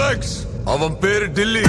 Relax. அவன் பேரு டில்லி.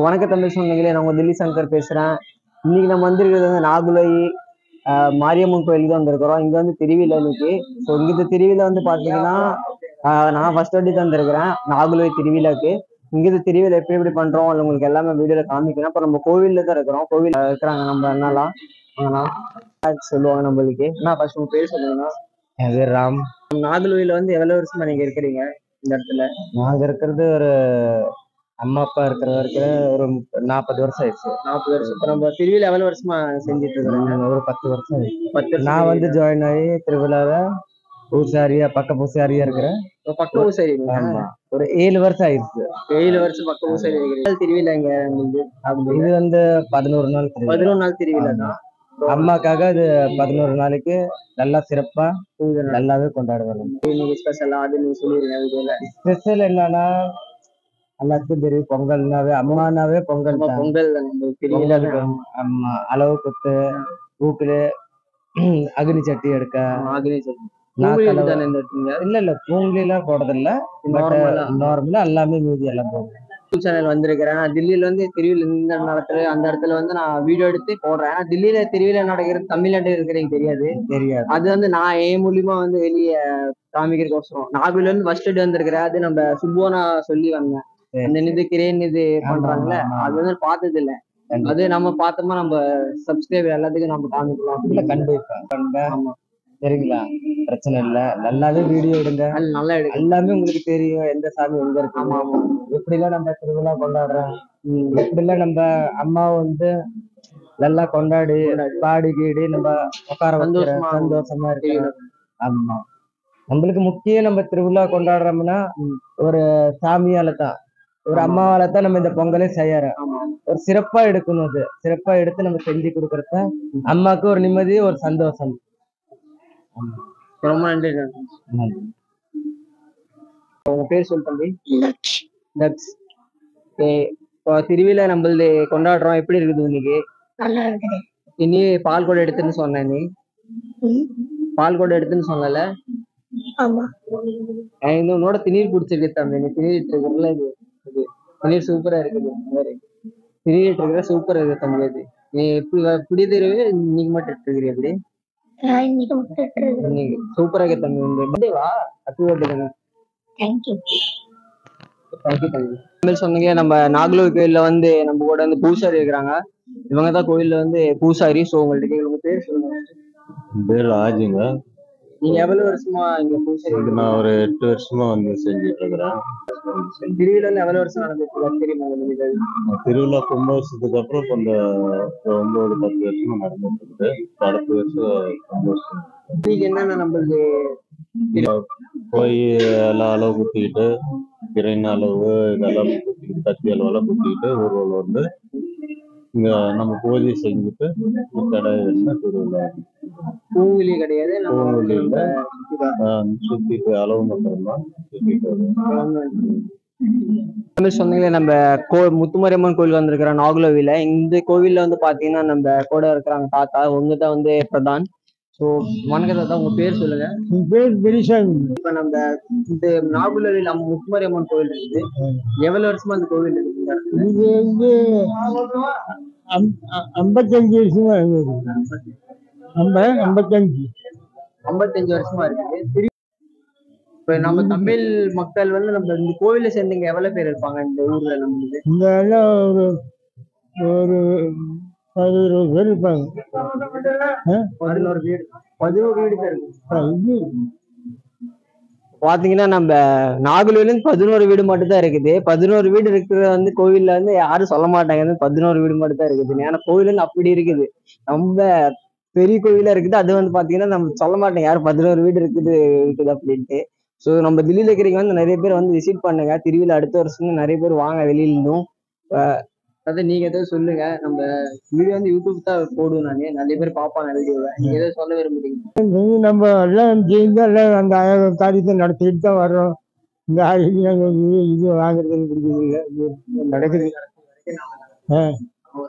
வணக்கம் தம்பி சொன்னீங்களே, நான் உங்க தில்லி சங்கர் பேசுறேன். இன்னைக்கு நம்ம வந்திருக்கிறது வந்து நாகுலை மாரியம்மன் கோயிலுக்கு தான் வந்திருக்கிறோம். இங்க வந்து திருவிழா இன்னைக்கு. ஸோ இங்க திருவிழா வந்து பாத்தீங்கன்னா நான் ஃபர்ஸ்ட் வாட்டி தான் வந்திருக்கிறேன் நாகுலை திருவிழாக்கு. இங்கிருந்து திருவிழா எப்படி பண்றோம் அது உங்களுக்கு எல்லாமே வீடியோல காமிக்கிறேன். இப்போ நம்ம கோவில்ல தான் இருக்கிறோம். கோவில் இருக்கிறாங்க நம்ம என்னலாம் சொல்லுவாங்க நம்மளுக்கு. நான் ஃபர்ஸ்ட் உங்க பேர் சொல்லுங்கன்னா. என் பேர் ராம். நாகுலுவையில வந்து எவ்வளவு வருஷமா நீங்க இருக்கிறீங்க இந்த இடத்துல? நாங்க இருக்கிறது ஒரு அம்மா அப்பா இருக்கிற வரைக்கும் ஒரு 40 வருஷம் ஆயிடுச்சு. 40 வருஷம். இப்போ நம்ம திருவிழா எவ்வளவு வருஷமா செஞ்சுட்டு இருக்கிறோம்? ஒரு 10 வருஷம் ஆயிடுச்சு. 10 வருஷம். நான் வந்து ஜாயின் ஆகி திருவிழாவை பூசாரியா பக்க பூசாரியா இருக்கிறேன். பக்க பூசாரி. ஆமா, ஒரு 7 வருஷம் ஆயிடுச்சு. 7 வருஷம் பக்க பூசாரி இருக்கிறீங்க. திருவிழா இங்க இது வந்து 11 நாள் 11 நாள் திருவிழா தான். அம்மாக்காக இது 11 நாளைக்கு நல்லா சிறப்பா நல்லாவே கொண்டாடுவாங்க. ஸ்பெஷலா அது நீங்க சொல்லிருங்க. ஸ்பெஷல் என்னன்னா எல்லாத்துக்கும் தெரியும், பொங்கல்னாவே அம்மானாவே பொங்கல். பொங்கல் அம்மா அளவு குத்து பூக்குல அக்னி சட்டி எடுக்க. இல்ல பூங்குழி எல்லாம் போடுறதில்ல, நார்மலா எல்லாமே மீதி எல்லாம் போடுறேன். சேனல் வந்திருக்கிறேன். நான் தில்லியில வந்து திருவிழா இந்த நடத்துல அந்த இடத்துல வந்து நான் வீடியோ எடுத்து போடுறேன். தில்லியில திருவிழா நடக்கிறது தமிழ்நாட்டுல இருக்கிறீங்க தெரியாது. அது வந்து நான் என் மூலியமா வந்து வெளியே காமிக்கிறதுக்கோசரம் நாகூர்ல இருந்து ஃபர்ஸ்ட் வந்திருக்கிறேன். அது நம்ம சுப்போனா சொல்லி வந்தேன். அந்த இது கிரேன் இது பண்றாங்கல்ல, அது வந்து பார்த்தது இல்ல. அது நம்ம பார்த்தோமா நம்ம சப்ஸ்கிரைபர் எல்லாத்துக்கும் நம்ம காமிக்கலாம். கண்டிப்பா சரிங்களா, பிரச்சனை இல்ல. நல்லாவே வீடியோ எடுங்க, நல்லா எடுங்க. எல்லாமே உங்களுக்கு தெரியும் எந்த சாமி எங்க இருக்கு. எப்படி எல்லாம் நம்ம திருவிழா கொண்டாடுறோம், எப்படி எல்லாம் நம்ம அம்மாவை வந்து நல்லா கொண்டாடி பாடி கீடி நம்ம உட்கார சந்தோஷமா இருக்கு. ஆமா, நம்மளுக்கு முக்கியம் நம்ம திருவிழா கொண்டாடுறோம்னா ஒரு சாமியால தான், ஒரு அம்மாவால தான் நம்ம இந்த பொங்கலே செய்யறோம். ஒரு சிறப்பா எடுக்கணும். அது சிறப்பா எடுத்து நம்ம செஞ்சு கொடுக்கறத அம்மாவுக்கு ஒரு நிம்மதி ஒரு சந்தோஷம். ரொம்ப நன்றி. உங்க பேர் சொல் தம்பி. லக்ஸ். இப்போ திருவிழா நம்மளது கொண்டாடுறோம், எப்படி இருக்குது இன்னைக்கு? நல்லா இருக்குது. இனி பால் கூட எடுத்துன்னு சொன்னேன், நீ பால் கூட எடுத்துன்னு சொன்னல. ஆமா. உன்னோட திணீர் பிடிச்சிருக்கு தம்பி. நீ திணீர் இருக்குல்ல, இது திணீர் சூப்பரா இருக்குது. திணீர் இருக்கிற சூப்பரா இருக்கு தம்பி. அது நீ இப்படி தெரியுது, இன்னைக்கு மட்டும் எடுத்துக்கிறீ எப்படி? இன்னைக்கு சூப்பரா இருக்கு தம்பி. இந்த பர்த்டேவா? ஹாப்பி பர்த்டே தம்பி. தேங்க்யூ. தேங்க்யூ தம்பி. சொன்னீங்க நம்ம நாகலூர் கோயில்ல வந்து நம்ம கூட வந்து பூசாரி இருக்கிறாங்க. இவங்க தான் கோயில்ல வந்து பூசாரி. ஸோ உங்கள்ட்ட உங்க பேர் சொல்லுங்க. பேர் ஆஜுங்க. நீங்க எவ்வளவு வருஷமா இங்க பூசாரி? நான் ஒரு 8 வருஷமா வந்து செஞ்சுட்டு இருக்கிறேன். திருவிழா எவ்வளவு வருஷம் நடந்துட்டு தெரியுமா உங்களுக்கு? திருவிழா கும்பாபிஷேகத்துக்கு அப்புறம் கொஞ்சம் 9-10 வருஷமா நடந்துட்டு இருக்குது. அடுத்த வருஷம் கும்பாபிஷேகம். இன்னைக்கு என்னென்ன நம்மளுக்கு போய் எல்லாம் அளவு குத்திக்கிட்டு, கிரைன் அளவு இதெல்லாம் குத்திக்கிட்டு, கத்தி அளவெல்லாம் குத்திக்கிட்டு ஊர்வலம் வந்து இங்க நம்ம பூஜை செஞ்சுட்டு கடை திருவிழா. பூவிலி கிடையாது, சுத்திட்டு அளவு மட்டும்தான் சுத்திட்டு சொன்னீங்களே. நம்ம முத்துமாரியம்மன் கோயில் வந்திருக்கிறோம் நாகுலோவில. இந்த கோவில்ல வந்து பாத்தீங்கன்னா நம்ம கூட இருக்கிறாங்க தாத்தா. உங்கதான் வந்து பிரதான். ஸோ வணக்கம் தாத்தா, உங்க பேர் சொல்லுங்க. பேர் பெரிசாமி. இப்ப நம்ம இந்த நாகுலோவில் நம்ம முத்துமாரியம்மன் கோவில் இருக்குது. எவ்வளவு வருஷமா அந்த கோவில் இருக்குது? இது வந்து 55 வருஷமா இருக்குது. 55 வருஷமா இருக்குது. இப்ப நம்ம தமிழ் மக்கள் வந்து நம்ம இந்த கோவில சேர்ந்தவங்க எவ்வளவு பேர் இருப்பாங்க இந்த ஊர்ல? நம்மளுக்கு இந்த எல்லாம் ஒரு 11 பேர் இருப்பாங்க. 11 வீடு. 11 வீடு பேர் இருக்கு. பாத்தீங்கன்னா நம்ம நாகலூர்ல இருந்து 11 வீடு மட்டும் தான் இருக்குது. 11 வீடு இருக்கிற வந்து கோவில்ல வந்து யாரும் சொல்ல மாட்டாங்க 11 வீடு மட்டும் தான் இருக்குது. ஏன்னா கோவில் வந்து அப்படி இருக்குது, ரொம்ப பெரிய கோவிலா இருக்குது. அது வந்து பாத்தீங்கன்னா நம்ம சொல்ல மாட்டேங்க யாரும் 11 வீடு இருக்குது அப்படின்ட்டு. ஸோ நம்ம தில்லியில இருக்கிறவங்க வந்து நிறைய பேர் வந்து விசிட் பண்ணுங்க. திருவிழா அடுத்த வருஷம் நிறைய பேர் வாங்க வெளியில இருந்தும். அதாவது நீங்க ஏதாவது சொல்லுங்க. நம்ம வீடியோ வந்து யூடியூப் தான் போடுவோம். நிறைய பேர் பார்ப்பாங்க வீடியோவை. நீங்க ஏதாவது சொல்ல விரும்புறீங்க? நம்ம எல்லாம் சேர்ந்து எல்லாம் அந்த காரியத்தை நடத்திட்டு தான் வர்றோம். இந்த இது வாங்குறதுன்னு பிடிக்கிறது இல்லை, நடக்குது.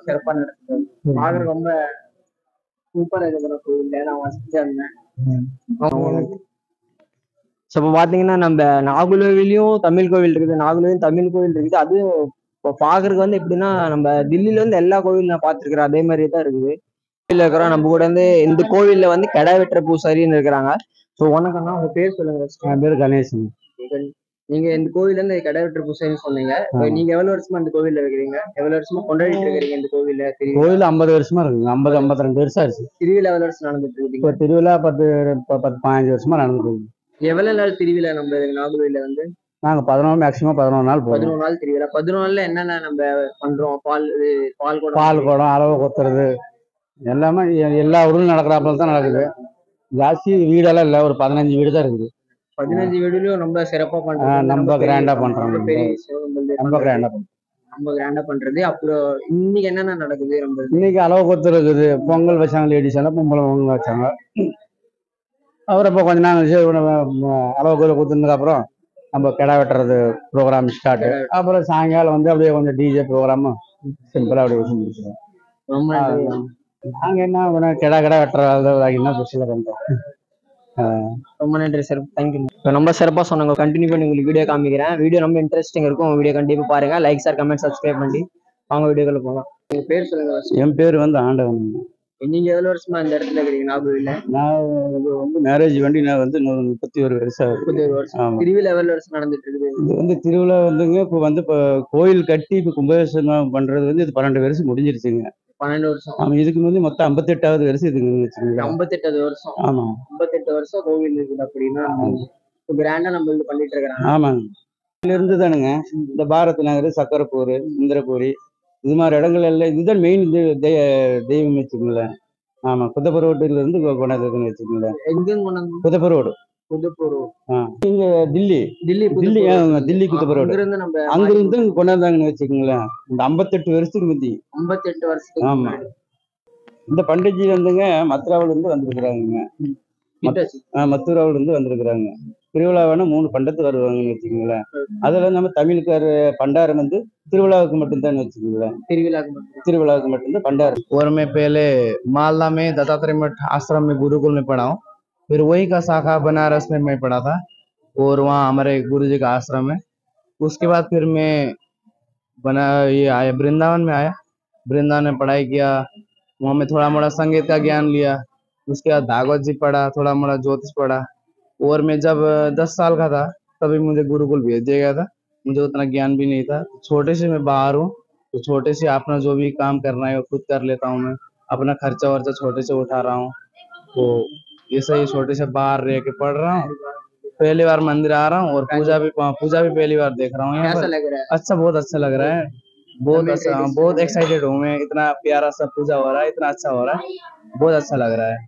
சிறப்பா நடக்குது. பார்க்க ரொம்ப சூப்பரா இருக்கிற கோவில் நான் வசிச்சு இருந்தேன். ஸோ இப்போ பார்த்தீங்கன்னா நம்ம நாகுலோவிலையும் தமிழ் கோவில் இருக்குது, நாகுலோவிலும் தமிழ் கோவில் இருக்குது. அது இப்போ பார்க்கறதுக்கு வந்து எப்படின்னா நம்ம தில்லியில வந்து எல்லா கோவிலும் நான் பார்த்துருக்குறேன், அதே மாதிரி தான் இருக்குது. கோவிலில் இருக்கிறோம் நம்ம கூட வந்து இந்த கோவிலில் வந்து கிடா வெட்டுற பூசாரின்னு இருக்கிறாங்க. ஸோ வணக்கம்னா உங்க பேர் சொல்லுங்க. என் பேர் கணேசன். நீங்க இந்த கோவில்ல இருந்து கிடா வெட்டுற பூசாரின்னு சொன்னீங்க. நீங்க எவ்வளவு வருஷமா இந்த கோவில்ல இருக்கிறீங்க? எவ்வளவு வருஷமா கொண்டாடிட்டு இருக்கிறீங்க இந்த கோவில்ல? கோவில் 50 வருஷமா இருக்குங்க. 52 வருஷம் ஆச்சு. திருவிழா எவ்வளவு வருஷம் நடந்துட்டு இருக்கு? இப்போ திருவிழா 15 வருஷமா நடந்துட்டு இருக்கு. எவ்வளவு நாள் திருவிழா நம்ம நாகூர்ல வந்து? நாங்க 11 நாள் 11 நாள் திருவிழா. 11 நாள்ல என்னென்ன நம்ம பண்றோம்? பால் குடம், அளவு கொத்துறது எல்லாமே எல்லா ஊரும் நடக்கிறாப்புல தான் நடக்குது. ஜாஸ்தி வீடெல்லாம் இல்லை, ஒரு 15 வீடு தான் இருக்குது. 15 வீடுலயும் ரொம்ப சிறப்பா பண்றோம். நம்ம கிராண்டா பண்றோம். பெரிய விஷயம் ரொம்ப கிராண்டா பண்றோம். ரொம்ப கிராண்டா பண்றது. அப்புறம் இன்னைக்கு என்னென்ன நடக்குது? நம்ம இன்னைக்கு அளவு கொத்து இருக்குது. பொங்கல் வச்சாங்க, லேடிஸ் எல்லாம் பொங்கல் வச்சாங்க. அப்புறம் இப்போ கொஞ்ச நாள் அளவு கொடுத்ததுக்கு அப்புறம் நம்ம கிடா வெட்டுறது ப்ரோக்ராம் ஸ்டார்ட். அப்புறம் சாயங்காலம் வந்து அப்படியே கொஞ்சம் டிஜே ப்ரோக்ராமும் சிம்பிளா அப்படியே வச்சு முடிச்சிடும். நாங்க என்ன கிடா வெட்டுறது என்ன ஸ்பெஷலாக பண்றோம். ரொம்ப நன்றி சார், தேங்க்யூ. ரொம்ப சிறப்பா சொன்னாங்க. கண்டினியூ பண்ணி உங்களுக்கு வீடியோ காமிக்கிறேன். வீடியோ ரொம்ப இன்ட்ரெஸ்டிங் இருக்கும். வீடியோ கண்டிப்பா பாருங்க. லைக் ஷேர் கமெண்ட் சப்ஸ்கிரைப் பண்ணி அவங்க வீடியோக்குள்ள போகலாம். உங்க பேர் சொல்லுங்க. என் பேர் வந்து ஆண்டவன். நீங்க எவ்வளவு வருஷமா இந்த இடத்துல இருக்கிறீங்க நாகூர்ல? நான் வந்து மேரேஜ் பண்ணி நான் வந்து 31 வருஷம். 31 வருஷம். திருவிழா எவ்வளவு வருஷம் நடந்துட்டு இருக்குது? இது வந்து திருவிழா வந்துங்க இப்போ வந்து இப்போ கோயில் கட்டி இப்போ கும்பாபிஷேகம் பண்றது வந்து இது 12 வருஷம் முடிஞ்சிருச்சுங்க. 12 வருஷம். ஆமா, இதுக்கு வந்து மொத்தம் 58வது வருஷம் இதுன்னு வச்சுக்கோங்க. 58 வருஷம். ஆமா, 58 வருஷம் கோவில் இருக்குது அப்படின்னா கிராண்டா நம்ம இது பண்ணிட்டு இருக்கிறாங்க. ஆமாங்க. இதுல இருந்து தானுங்க இந்த பாரத் நகர், சக்கரப்பூர், இந்திரபூரி இது மாதிரி இடங்கள் எல்லாம் இதுதான் மெயின் தெய்வம் வச்சுக்கோங்களேன். ஆமா, புதப்பரோட்டுல இருந்து கொண்டாந்துன்னு வச்சுக்கோங்களேன். எங்க புதப்பரோடு? இங்க தில்லி குத்தப்பரோடு. அங்கிருந்து கொண்டாந்தாங்கன்னு வச்சுக்கோங்களேன். இந்த 58 வருஷத்துக்கு முந்தி. 58 வருஷத்துக்கு. ஆமா, இந்த பண்டிகை வந்துங்க மத்ராவில இருந்து வந்துருக்குறாங்க. மத்தூராவில இருந்து வந்திருக்கிறாங்க. திருவிழாவான 3 பண்டத்து வருவாங்கன்னு வச்சுக்கோங்களேன். அதுல நம்ம தமிழுக்கார பண்டாரம் வந்து திருவிழாவுக்கு மட்டும்தான் வச்சுக்கோங்களேன். திருவிழाவுக்கு மட்டும்தான் பண்டாரம். और मैं पहले मालदा में दत्तात्रेय मठ आश्रम में गुरुकुल में पढ़ा हूँ। फिर वही का शाखा बनारस में मैं पढ़ा था और वहाँ हमारे गुरुजी का आश्रम है। उसके बाद फिर मैं ये आया वृंदावन में आया। वृंदावन में पढ़ाई किया, वहाँ में थोड़ा मोड़ा संगीत का ज्ञान लिया। उसके बाद भागवत जी पढ़ा, थोड़ा मोड़ा ज्योतिष पढ़ा। और मैं जब 10 साल का था तभी मुझे गुरुकुल भेज दिया गया था। मुझे उतना ज्ञान भी नहीं था। छोटे से मैं बाहर हूँ, तो छोटे से अपना जो भी काम करना है वो खुद कर लेता हूँ। मैं अपना खर्चा वर्चा छोटे से उठा रहा हूँ। तो ऐसे ही छोटे से बाहर रह के पढ़ रहा हूँ। पहली बार मंदिर आ रहा हूँ और पूजा भी पहली बार देख रहा हूँ यहाँ पर। अच्छा, बहुत अच्छा लग रहा है। बहुत अच्छा, बहुत एक्साइटेड हूँ मैं। इतना प्यारा सा पूजा हो रहा है, इतना अच्छा हो रहा है, बहुत अच्छा लग रहा है।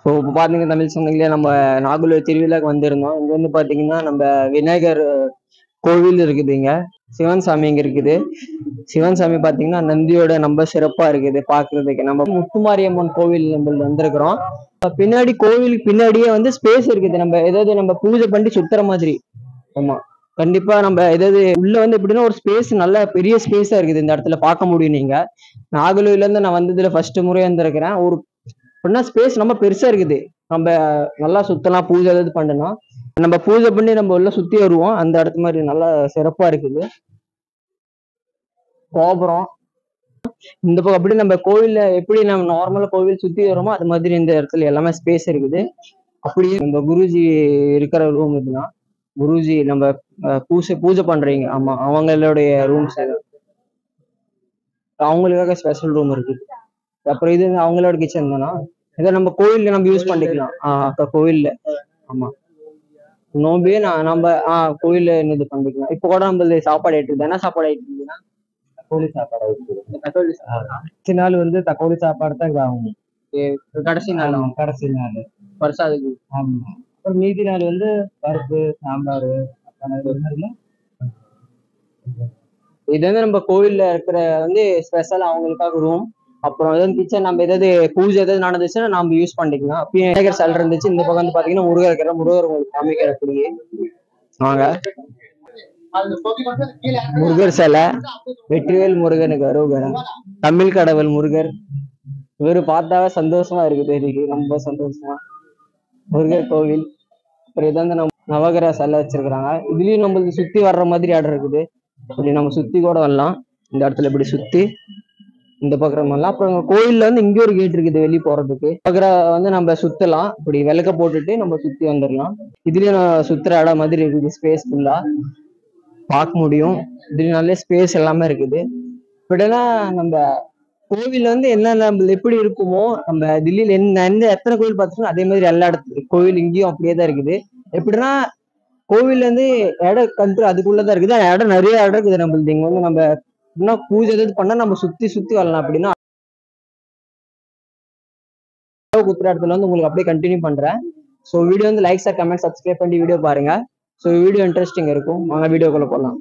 ஸோ இப்போ பார்த்தீங்கன்னா தமிழ் சொந்தங்களே நம்ம நாகுல திருவிழாக்கு வந்திருந்தோம். இங்கே வந்து பார்த்தீங்கன்னா நம்ம விநாயகர் கோவில் இருக்குதுங்க, சிவன் சாமி இங்கே இருக்குது. சிவன் சாமி பார்த்தீங்கன்னா நந்தியோட நம்ம சிறப்பாக இருக்குது பார்க்கறதுக்கு. நம்ம முத்துமாரியம்மன் கோவில் நம்ம வந்திருக்கிறோம். பின்னாடி கோவிலுக்கு பின்னாடியே வந்து ஸ்பேஸ் இருக்குது. நம்ம ஏதாவது நம்ம பூஜை பண்ணி சுத்துற மாதிரி. ஆமா, கண்டிப்பா நம்ம ஏதாவது உள்ள வந்து எப்படின்னா ஒரு ஸ்பேஸ், நல்ல பெரிய ஸ்பேஸா இருக்குது. இந்த இடத்துல பார்க்க முடியும். நீங்க நாகலூர்ல இருந்து நான் வந்ததுல ஃபர்ஸ்ட் முறை வந்திருக்கிறேன். ஒரு அப்படின்னா ஸ்பேஸ் ரொம்ப பெருசா இருக்குது. நம்ம நல்லா சுத்தலாம், பூஜை ஏதாவது பண்ணணும். நம்ம பூஜை பண்ணி நம்ம உள்ள சுத்தி வருவோம். அந்த இடத்து மாதிரி நல்லா சிறப்பா இருக்குது. கோபுரம் இந்த பக்கம் அப்படி நம்ம கோவில்ல எப்படி நம்ம நார்மலா கோவில் சுத்தி வரோமோ அது மாதிரி இந்த இடத்துல எல்லாமே ஸ்பேஸ் இருக்குது. அப்படியே நம்ம குருஜி இருக்கிற ரூம் இதுதான். குருஜி நம்ம பூஜை பண்றீங்க, ஆமா, அவங்களுடைய ரூம்ஸ் அவங்களுக்காக ஸ்பெஷல் ரூம் இருக்குது. அப்புறம் இது அவங்களோட கிச்சன் தானா, இதை நம்ம கோவில்ல நம்ம யூஸ் பண்ணிக்கலாம். கோவில்ல ஆமா, நோம்பே நம்ம கோவில்ல இது பண்ணிக்கலாம். இப்போ கூட நம்ம சாப்பாடு ஆயிட்டு என்ன சாப்பாடு ஆயிட்டு இருக்குதுன்னா தக்கோலி சாப்பாடு அடுத்த நாள் வந்து தக்கோலி சாப்பாடு தான் ஆகும். கடைசி நாள் பிரசாதுக்கு. ஆமா, அப்புறம் மீதி நாள் வந்து பருப்பு சாம்பார். இது வந்து நம்ம கோவில்ல இருக்கிற வந்து ஸ்பெஷல் அவங்களுக்காக ரூம். அப்புறம் ஏதாவது கிச்சன், நம்ம ஏதாவது பூஜை ஏதாவது நடந்துச்சுன்னா நம்ம யூஸ் பண்ணிக்கலாம். அப்பயும் விநாயகர் சிலை இருந்துச்சு. இந்த பக்கம் வந்து பாத்தீங்கன்னா முருகர் இருக்கிற, முருகர் உங்களுக்கு காமிக்கிறக்கூடிய வாங்க. முருகர் சிலை, வெற்றிவேல் முருகனுக்கு அரோகரம், தமிழ் கடவுள் முருகர். இவரு பார்த்தாவே சந்தோஷமா இருக்குது, எனக்கு ரொம்ப சந்தோஷமா. முருகர் கோவில். அப்புறம் இதை வந்து நம்ம நவகிரக சிலை வச்சிருக்கிறாங்க. இதுலயும் நம்மளுக்கு சுத்தி வர்ற மாதிரி இடம் இருக்குது. இப்படி நம்ம சுத்தி கூட வரலாம். இந்த இடத்துல இப்படி சுத்தி இந்த பக்கம் வரலாம். அப்புறம் கோயில்ல வந்து இங்கே ஒரு கேட் இருக்குது வெளியே போறதுக்கு. வந்து நம்ம சுத்தலாம், இப்படி விளக்க போட்டுட்டு நம்ம சுத்தி வந்துடலாம். இதுலயும் சுத்துற இடம் மாதிரி இருக்குது, ஸ்பேஸ் ஃபுல்லா பார்க்க முடியும். இதுலயும் நல்ல ஸ்பேஸ் எல்லாமே இருக்குது. இப்படின்னா நம்ம கோவில் வந்து என்ன நம்ம எப்படி இருக்குமோ, நம்ம தில்லியில எந்த எத்தனை கோவில் பார்த்துக்கணும் அதே மாதிரி எல்லா இடத்துல கோவில் இங்கேயும் அப்படியே தான் இருக்குது. எப்படின்னா கோவில் வந்து இடம் கண்ட்ரோல் அதுக்குள்ளதான் இருக்குது. இடம் நிறைய இடம் இருக்குது நம்மளுக்கு. இங்க வந்து நம்ம இன்னும் பூஜை எதாவது பண்ணா நம்ம சுத்தி வரலாம். அப்படின்னா குத்துற இடத்துல வந்து உங்களுக்கு அப்படியே கண்டினியூ பண்றேன். ஸோ வீடியோ வந்து லைக் ஷேர் கமெண்ட் சப்ஸ்கிரைப் பண்ணி வீடியோ பாருங்க. ஸோ வீடியோ இன்ட்ரெஸ்டிங் இருக்கும். வாங்க வீடியோக்குள்ள போகலாம்.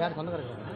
யார் சொந்தக்காரங்க?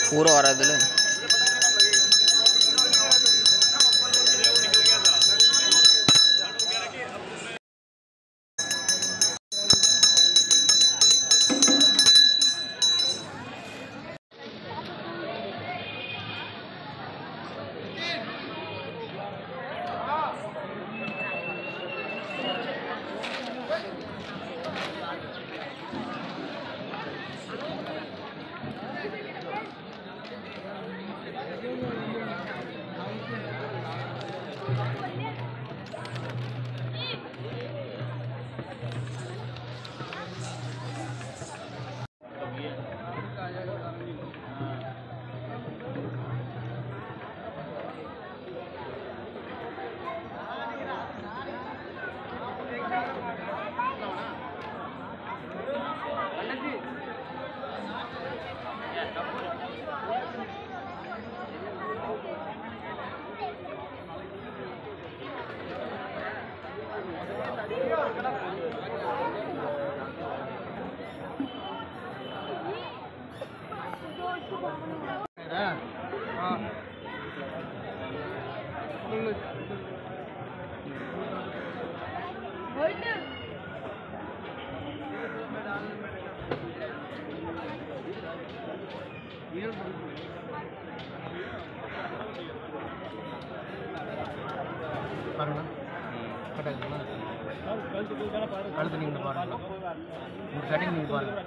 पूरा வராதுல அடுத்து நீங்க பாருங்க இந்த கட்டிங் நீங்க பாருங்க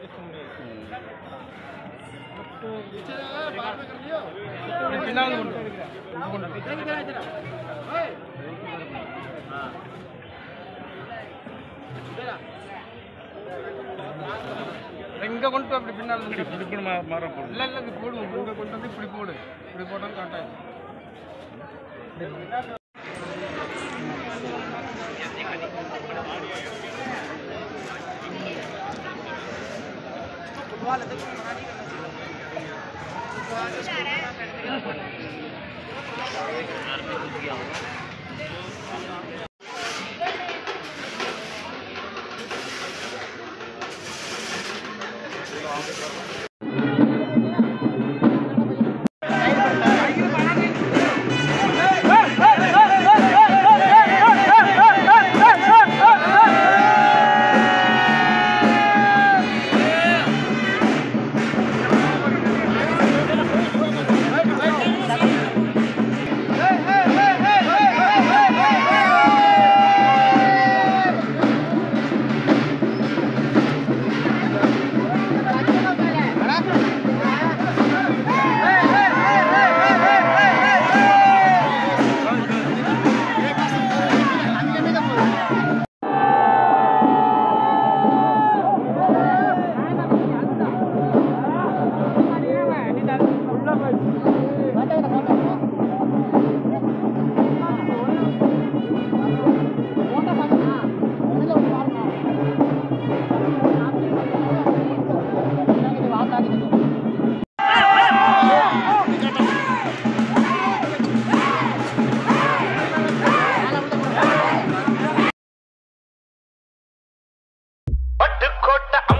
இங்க கொண்டு அப்படி பின்னால இப்படி மாற போடு இல்ல இல்ல இது போடு இங்க கொண்டு வந்து இப்படி போடு இப்படி போட்டா கரெக்டா பட்டுக்கோட்டை